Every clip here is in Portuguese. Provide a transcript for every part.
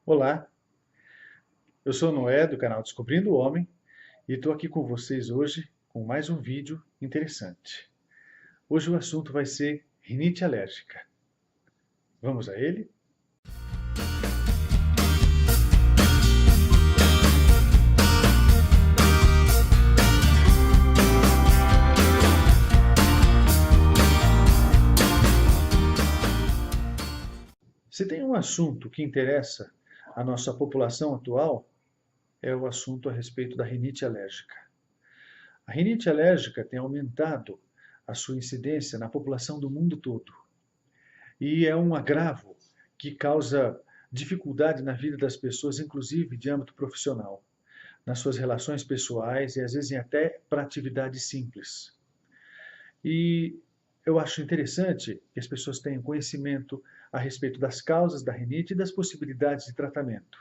Olá, eu sou Noé do canal Descobrindo o Homem e estou aqui com vocês hoje com mais um vídeo interessante. Hoje o assunto vai ser rinite alérgica. Vamos a ele? Se tem um assunto que interessa a nossa população atual, é o assunto a respeito da rinite alérgica. A rinite alérgica tem aumentado a sua incidência na população do mundo todo. E é um agravo que causa dificuldade na vida das pessoas, inclusive de âmbito profissional, nas suas relações pessoais e às vezes até para atividades simples. E eu acho interessante que as pessoas tenham conhecimento a respeito das causas da rinite e das possibilidades de tratamento.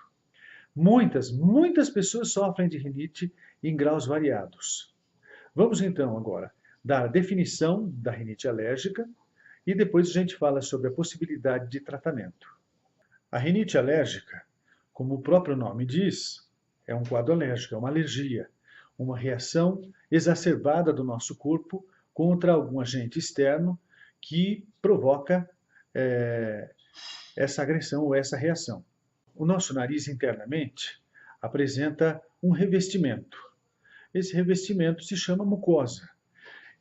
Muitas pessoas sofrem de rinite em graus variados. Vamos então agora dar a definição da rinite alérgica e depois a gente fala sobre a possibilidade de tratamento. A rinite alérgica, como o próprio nome diz, é um quadro alérgico, é uma alergia, uma reação exacerbada do nosso corpo contra algum agente externo que provoca essa agressão ou essa reação. O nosso nariz internamente apresenta um revestimento. Esse revestimento se chama mucosa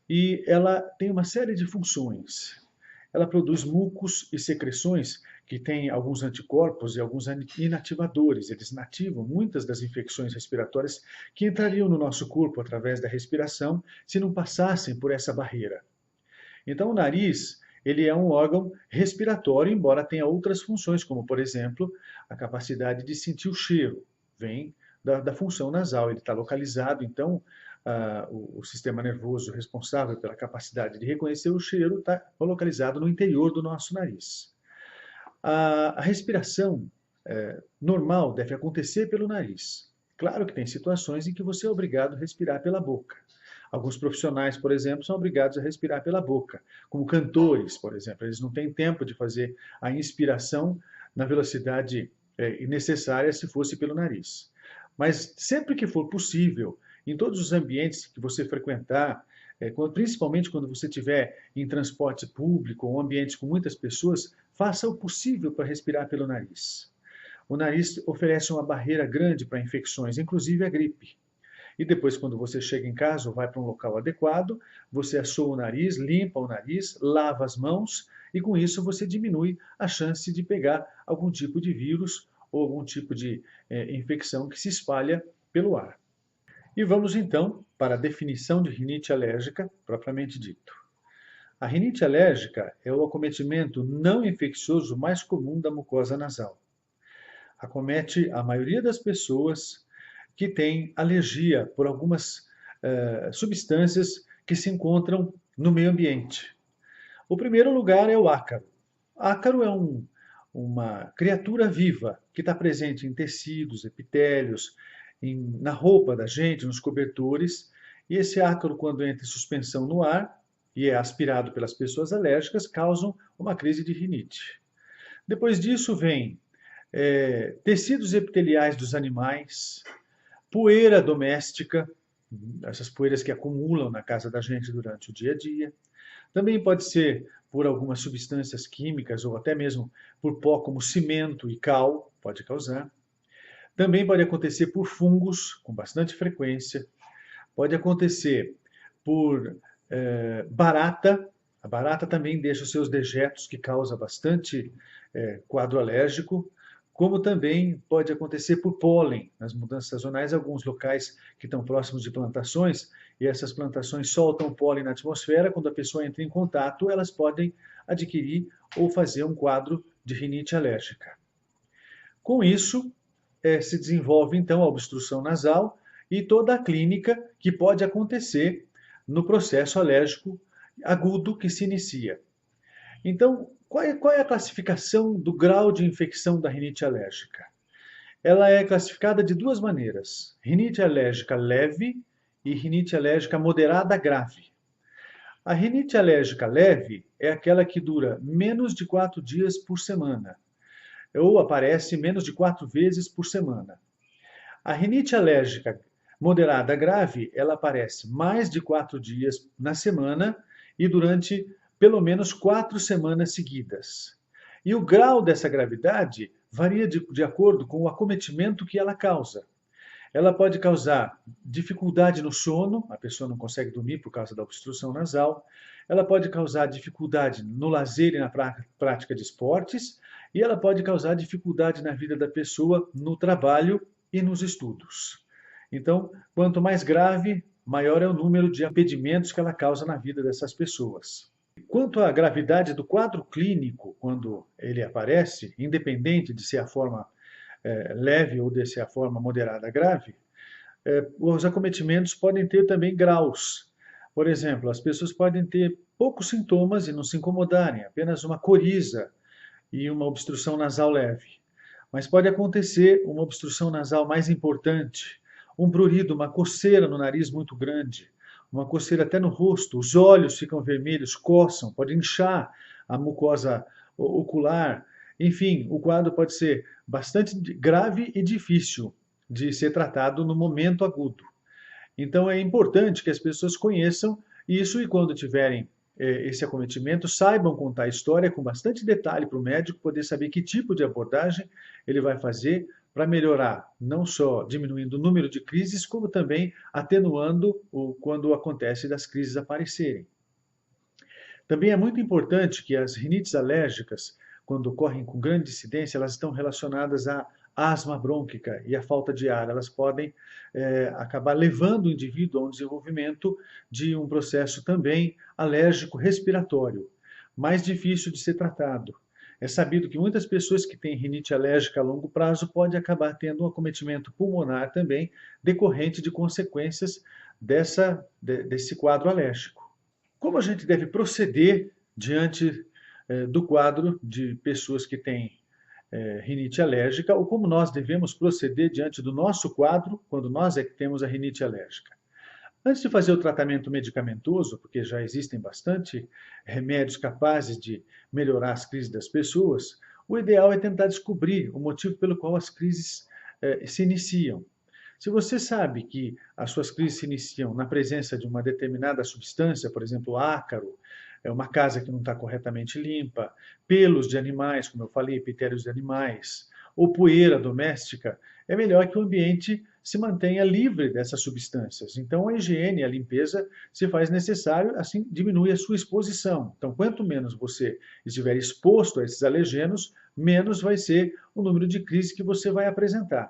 e ela tem uma série de funções. Ela produz mucos e secreções que têm alguns anticorpos e alguns inativadores. Eles inativam muitas das infecções respiratórias que entrariam no nosso corpo através da respiração se não passassem por essa barreira. Então, o nariz, ele é um órgão respiratório, embora tenha outras funções, como, por exemplo, a capacidade de sentir o cheiro. Vem da função nasal. Ele está localizado, então, o sistema nervoso responsável pela capacidade de reconhecer o cheiro está localizado no interior do nosso nariz. A respiração normal deve acontecer pelo nariz. Claro que tem situações em que você é obrigado a respirar pela boca. Alguns profissionais, por exemplo, são obrigados a respirar pela boca, como cantores, por exemplo. Eles não têm tempo de fazer a inspiração na velocidade necessária se fosse pelo nariz. Mas sempre que for possível, em todos os ambientes que você frequentar, principalmente quando você estiver em transporte público ou ambientes com muitas pessoas, faça o possível para respirar pelo nariz. O nariz oferece uma barreira grande para infecções, inclusive a gripe. E depois, quando você chega em casa ou vai para um local adequado, você assoa o nariz, limpa o nariz, lava as mãos e com isso você diminui a chance de pegar algum tipo de vírus ou algum tipo de infecção que se espalha pelo ar. E vamos então para a definição de rinite alérgica propriamente dito. A rinite alérgica é o acometimento não infeccioso mais comum da mucosa nasal. Acomete a maioria das pessoas que têm alergia por algumas substâncias que se encontram no meio ambiente. O primeiro lugar é o ácaro. Ácaro é uma criatura viva que está presente em tecidos, epitélios, na roupa da gente, nos cobertores, e esse ácaro, quando entra em suspensão no ar e é aspirado pelas pessoas alérgicas, causam uma crise de rinite. Depois disso vem tecidos epiteliais dos animais, poeira doméstica, essas poeiras que acumulam na casa da gente durante o dia a dia. Também pode ser por algumas substâncias químicas ou até mesmo por pó como cimento e cal, pode causar. Também pode acontecer por fungos, com bastante frequência. Pode acontecer por barata. A barata também deixa os seus dejetos, que causa bastante quadro alérgico. Como também pode acontecer por pólen, nas mudanças sazonais, alguns locais que estão próximos de plantações, e essas plantações soltam pólen na atmosfera, quando a pessoa entra em contato, elas podem adquirir ou fazer um quadro de rinite alérgica. Com isso, se desenvolve então a obstrução nasal e toda a clínica que pode acontecer no processo alérgico agudo que se inicia. Então, qual é a classificação do grau de infecção da rinite alérgica? Ela é classificada de duas maneiras: rinite alérgica leve e rinite alérgica moderada grave. A rinite alérgica leve é aquela que dura menos de 4 dias por semana. ou aparece menos de 4 vezes por semana. A rinite alérgica moderada grave, ela aparece mais de 4 dias na semana e durante pelo menos 4 semanas seguidas. E o grau dessa gravidade varia de acordo com o acometimento que ela causa. Ela pode causar dificuldade no sono, a pessoa não consegue dormir por causa da obstrução nasal. Ela pode causar dificuldade no lazer e na prática de esportes. E ela pode causar dificuldade na vida da pessoa, no trabalho e nos estudos. Então, quanto mais grave, maior é o número de impedimentos que ela causa na vida dessas pessoas. Quanto à gravidade do quadro clínico, quando ele aparece, independente de ser a forma leve ou de ser a forma moderada grave, os acometimentos podem ter também graus. Por exemplo, as pessoas podem ter poucos sintomas e não se incomodarem, apenas uma coriza e uma obstrução nasal leve. Mas pode acontecer uma obstrução nasal mais importante, um prurido, uma coceira no nariz muito grande, uma coceira até no rosto, os olhos ficam vermelhos, coçam, pode inchar a mucosa ocular. Enfim, o quadro pode ser bastante grave e difícil de ser tratado no momento agudo. Então é importante que as pessoas conheçam isso e quando tiverem esse acometimento, saibam contar a história com bastante detalhe para o médico poder saber que tipo de abordagem ele vai fazer para melhorar, não só diminuindo o número de crises, como também atenuando quando acontece das crises aparecerem. Também é muito importante que as rinites alérgicas, quando ocorrem com grande incidência, elas estão relacionadas à asma brônquica e à falta de ar. Elas podem acabar levando o indivíduo a um desenvolvimento de um processo também alérgico respiratório, mais difícil de ser tratado. É sabido que muitas pessoas que têm rinite alérgica a longo prazo podem acabar tendo um acometimento pulmonar também, decorrente de consequências desse quadro alérgico. Como a gente deve proceder diante do quadro de pessoas que têm rinite alérgica, ou como nós devemos proceder diante do nosso quadro quando nós é que temos a rinite alérgica? Antes de fazer o tratamento medicamentoso, porque já existem bastante remédios capazes de melhorar as crises das pessoas, o ideal é tentar descobrir o motivo pelo qual as crises se iniciam. Se você sabe que as suas crises se iniciam na presença de uma determinada substância, por exemplo, ácaro, uma casa que não está corretamente limpa, pelos de animais, como eu falei, epitérios de animais, ou poeira doméstica, é melhor que o ambiente se mantenha livre dessas substâncias. Então, a higiene e a limpeza se faz necessário, assim diminui a sua exposição. Então, quanto menos você estiver exposto a esses alergenos, menos vai ser o número de crises que você vai apresentar.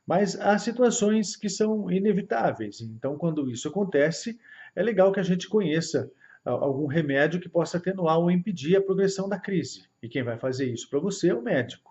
Mas há situações que são inevitáveis. Então, quando isso acontece, é legal que a gente conheça algum remédio que possa atenuar ou impedir a progressão da crise. E quem vai fazer isso para você é o médico,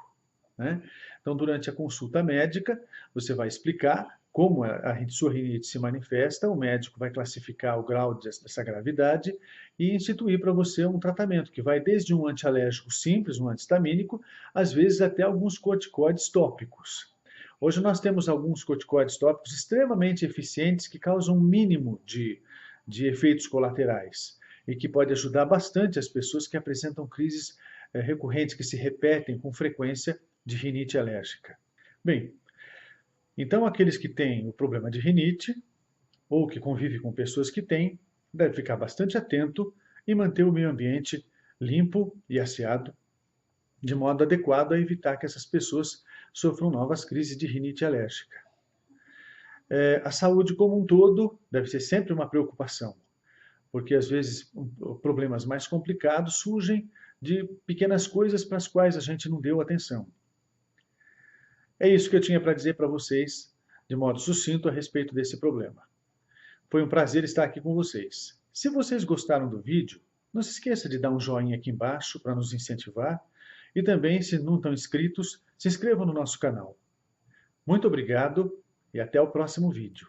né? Então, durante a consulta médica, você vai explicar como a sua rinite se manifesta, o médico vai classificar o grau dessa gravidade e instituir para você um tratamento que vai desde um antialérgico simples, um antihistamínico, às vezes até alguns corticoides tópicos. Hoje nós temos alguns corticoides tópicos extremamente eficientes que causam um mínimo de efeitos colaterais e que pode ajudar bastante as pessoas que apresentam crises recorrentes, que se repetem com frequência de rinite alérgica. Bem, então aqueles que têm o problema de rinite ou que convivem com pessoas que têm, deve ficar bastante atento e manter o meio ambiente limpo e asseado, de modo adequado a evitar que essas pessoas sofram novas crises de rinite alérgica. A saúde como um todo deve ser sempre uma preocupação, porque às vezes problemas mais complicados surgem de pequenas coisas para as quais a gente não deu atenção. É isso que eu tinha para dizer para vocês, de modo sucinto, a respeito desse problema. Foi um prazer estar aqui com vocês. Se vocês gostaram do vídeo, não se esqueça de dar um joinha aqui embaixo para nos incentivar. E também, se não estão inscritos, se inscrevam no nosso canal. Muito obrigado e até o próximo vídeo.